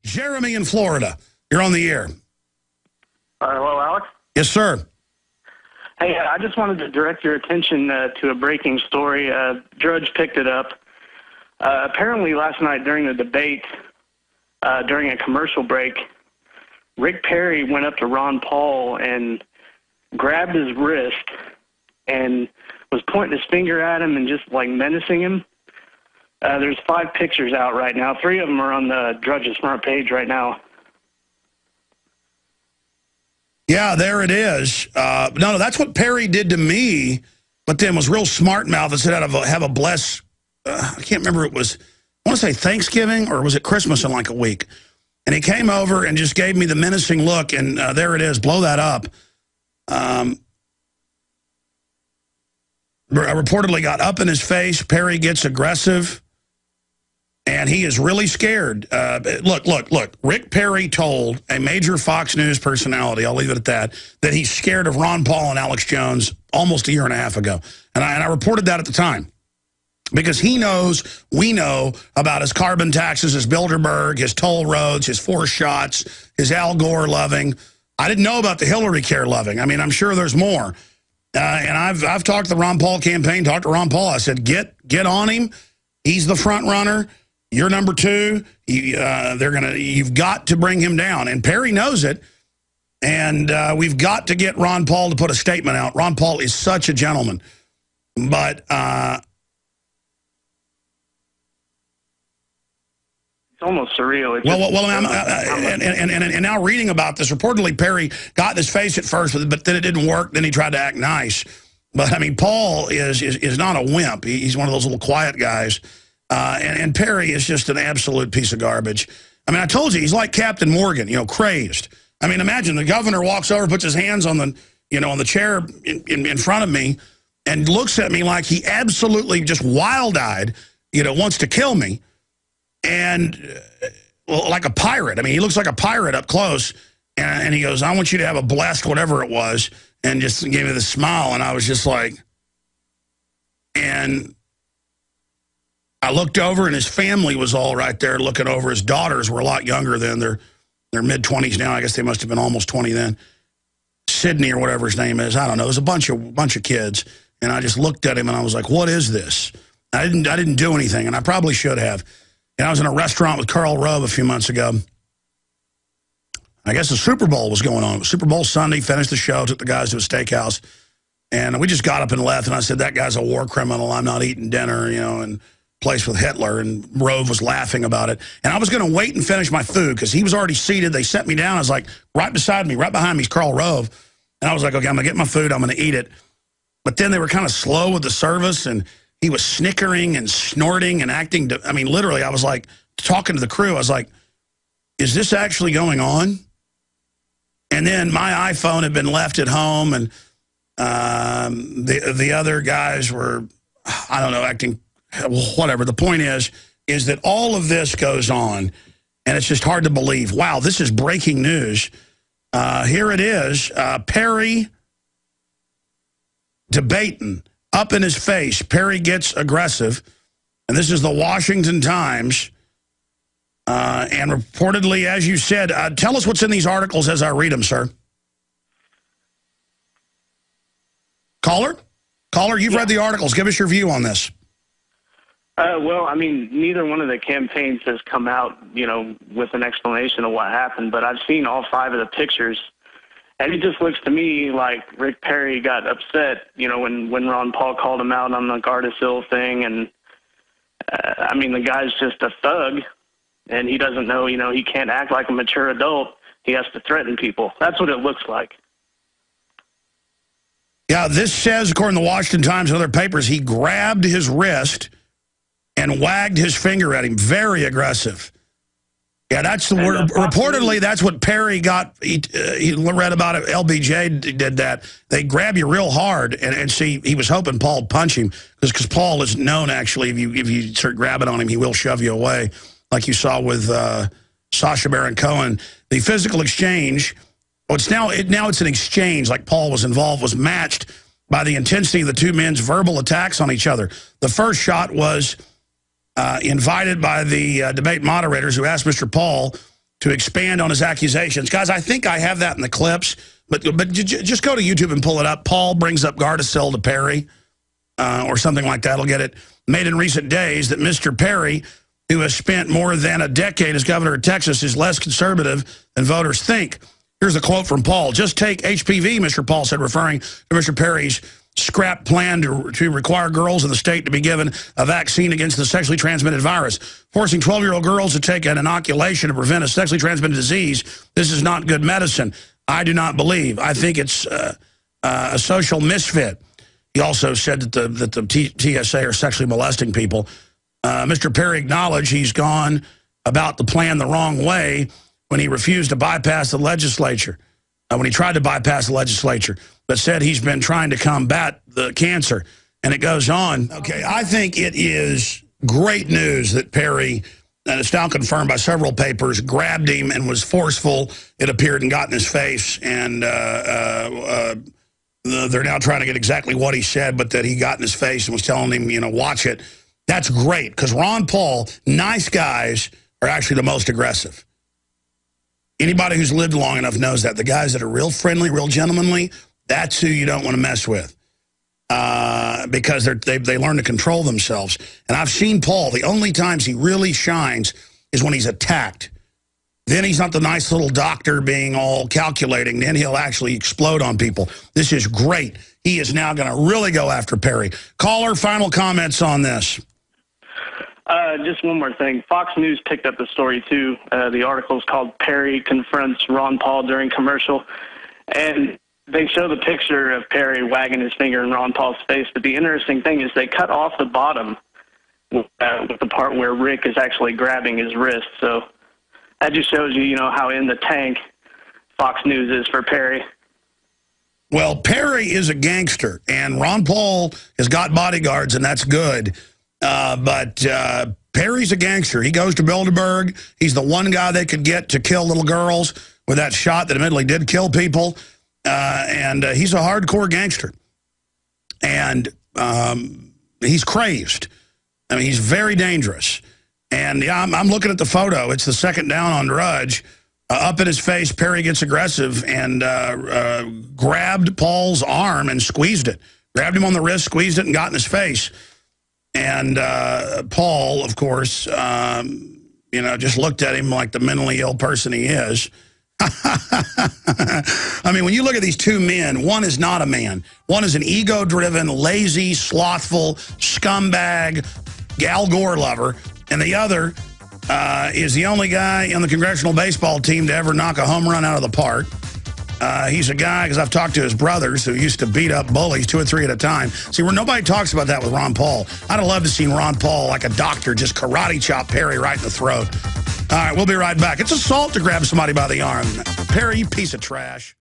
Jeremy in Florida. You're on the air. Hello, Alex? Yes, sir. Hey, I just wanted to direct your attention to a breaking story. Drudge picked it up. Apparently last night during the debate, during a commercial break, Rick Perry went up to Ron Paul and grabbed his wrist and was pointing his finger at him and just like menacing him. There's 5 pictures out right now. 3 of them are on the Drudge's front page right now. Yeah, there it is. No, that's what Perry did to me, but then was real smart mouth and said, have a bless. I can't remember, it was, I want to say Thanksgiving, or was it Christmas in like a week? And he came over and just gave me the menacing look, and there it is. Blow that up. Reportedly got up in his face. Perry gets aggressive, and he is really scared. Look. Rick Perry told a major Fox News personality, I'll leave it at that he's scared of Ron Paul and Alex Jones almost a year and a half ago. And I reported that at the time. Because he knows, we know about his carbon taxes, his Bilderberg, his toll roads, his 4 shots, his Al Gore loving. I didn't know about the Hillary care loving. I mean, I'm sure there's more. And I've talked to the Ron Paul campaign, talked to Ron Paul. I said, get on him. He's the front runner. You're number 2. You've got to bring him down. And Perry knows it. And we've got to get Ron Paul to put a statement out. Ron Paul is such a gentleman. But it's almost surreal. And now reading about this, reportedly Perry got in his face at first, but then it didn't work. Then he tried to act nice. But, I mean, Paul is not a wimp. He's one of those little quiet guys. And Perry is just an absolute piece of garbage. I mean, I told you, he's like Captain Morgan, crazed. I mean, imagine the governor walks over, puts his hands on the, on the chair in front of me and looks at me like he absolutely just wild-eyed, wants to kill me. And like a pirate. I mean, he looks like a pirate up close. And he goes, I want you to have a blessed whatever it was. And just gave me this smile. And I was just like, and I looked over and his family was all right there looking over. His daughters were a lot younger then. They're mid-20s now. I guess they must have been almost 20 then. Sydney or whatever his name is. I don't know. There's a bunch of kids. And I just looked at him and I was like, what is this? I didn't do anything. And I probably should have. And I was in a restaurant with Karl Rove a few months ago. I guess the Super Bowl was going on. It was Super Bowl Sunday, finished the show, took the guys to a steakhouse. And we just got up and left. And I said, that guy's a war criminal. I'm not eating dinner, and place with Hitler. And Rove was laughing about it. And I was going to wait and finish my food because he was already seated. They set me down. I was like, right beside me, right behind me is Karl Rove. And I was like, okay, I'm going to get my food. I'm going to eat it. But then they were kind of slow with the service. And he was snickering and snorting and acting. I mean, literally, I was like talking to the crew. I was like, is this actually going on? And then my iPhone had been left at home. And the other guys were, I don't know, acting, whatever. The point is that all of this goes on. And it's just hard to believe. Wow, this is breaking news. Here it is. Perry debating. Up in his face, Perry gets aggressive. And this is the Washington Times. And reportedly, as you said, tell us what's in these articles as I read them, sir. Caller, you've read the articles. Give us your view on this. Well, I mean, neither one of the campaigns has come out, with an explanation of what happened. But I've seen all 5 of the pictures. And it just looks to me like Rick Perry got upset, when Ron Paul called him out on the Gardasil thing. And, I mean, the guy's just a thug, and he doesn't know, he can't act like a mature adult. He has to threaten people. That's what it looks like. Yeah, this says, according to the Washington Times and other papers, he grabbed his wrist and wagged his finger at him. Very aggressive. Yeah, that's the word. Reportedly, that's what Perry got. He read about it. LBJ did that. They grab you real hard, and see, he was hoping Paul would punch him because Paul is known, actually, if you start grabbing on him, he will shove you away, like you saw with Sacha Baron Cohen. The physical exchange, now it's an exchange, like Paul was involved, was matched by the intensity of the 2 men's verbal attacks on each other. The first shot was invited by the debate moderators who asked Mr. Paul to expand on his accusations. Guys, I think I have that in the clips, but just go to YouTube and pull it up. Paul brings up Gardasil to Perry or something like that. I'll get it. Made in recent days that Mr. Perry, who has spent more than a decade as governor of Texas, is less conservative than voters think. Here's a quote from Paul. Just take HPV, Mr. Paul said, referring to Mr. Perry's scrap plan to require girls in the state to be given a vaccine against the sexually transmitted virus. Forcing 12-year-old girls to take an inoculation to prevent a sexually transmitted disease, this is not good medicine. I do not believe. I think it's a social misfit. He also said that the TSA are sexually molesting people. Mr. Perry acknowledged he's gone about the plan the wrong way when he refused to bypass the legislature, when he tried to bypass the legislature, but said he's been trying to combat the cancer. And it goes on. Okay, I think it is great news that Perry, and it's now confirmed by several papers, grabbed him and was forceful, it appeared, and got in his face. And they're now trying to get exactly what he said, but that he got in his face and was telling him, you know, watch it. That's great, because Ron Paul, nice guys, are actually the most aggressive. Anybody who's lived long enough knows that. The guys that are real friendly, real gentlemanly, that's who you don't want to mess with because they learn to control themselves. And I've seen Paul, the only times he really shines is when he's attacked. Then he's not the nice little doctor being all calculating. Then he'll actually explode on people. This is great. He is now going to really go after Perry. Caller, final comments on this. Just one more thing. Fox News picked up the story, too. The article is called Perry Confronts Ron Paul During Commercial. And they show the picture of Perry wagging his finger in Ron Paul's face. But the interesting thing is they cut off the bottom with the part where Rick is actually grabbing his wrist. So that just shows you, you know, how in the tank Fox News is for Perry. Well, Perry is a gangster, and Ron Paul has got bodyguards, and that's good. But Perry's a gangster. He goes to Bilderberg. He's the one guy they could get to kill little girls with that shot that admittedly did kill people. And he's a hardcore gangster. And he's crazed. I mean, he's very dangerous. And yeah, I'm looking at the photo. It's the second down on Drudge. Up in his face, Perry gets aggressive and grabbed Paul's arm and squeezed it. Grabbed him on the wrist, squeezed it, and got in his face. And Paul, of course, you know, just looked at him like the mentally ill person he is. I mean, when you look at these two men, one is not a man. One is an ego-driven, lazy, slothful, scumbag, Al Gore lover. And the other is the only guy on the congressional baseball team to ever knock a home run out of the park. He's a guy, because I've talked to his brothers who used to beat up bullies 2 or 3 at a time. See, where nobody talks about that with Ron Paul. I'd have loved to see Ron Paul, like a doctor, just karate chop Perry right in the throat. All right, we'll be right back. It's assault to grab somebody by the arm. Perry, you piece of trash.